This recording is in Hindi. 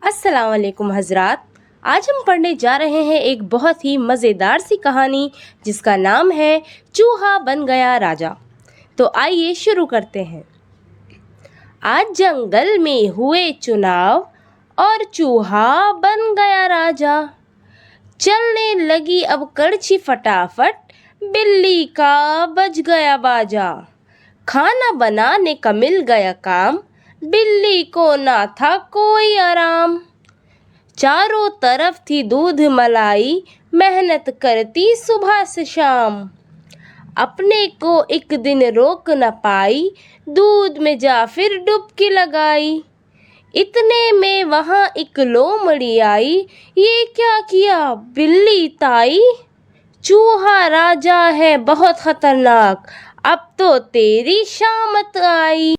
अस्सलाम वालेकुम हज़रात। आज हम पढ़ने जा रहे हैं एक बहुत ही मज़ेदार सी कहानी जिसका नाम है चूहा बन गया राजा। तो आइए शुरू करते हैं। आज जंगल में हुए चुनाव और चूहा बन गया राजा। चलने लगी अब करछी फटाफट, बिल्ली का बज गया बाजा। खाना बनाने का मिल गया काम, बिल्ली को ना था कोई आराम। चारों तरफ थी दूध मलाई, मेहनत करती सुबह से शाम। अपने को एक दिन रोक न पाई, दूध में जा फिर डुबकी लगाई। इतने में वहां एक लोमड़ी आई, ये क्या किया बिल्ली ताई। चूहा राजा है बहुत खतरनाक, अब तो तेरी शामत आई।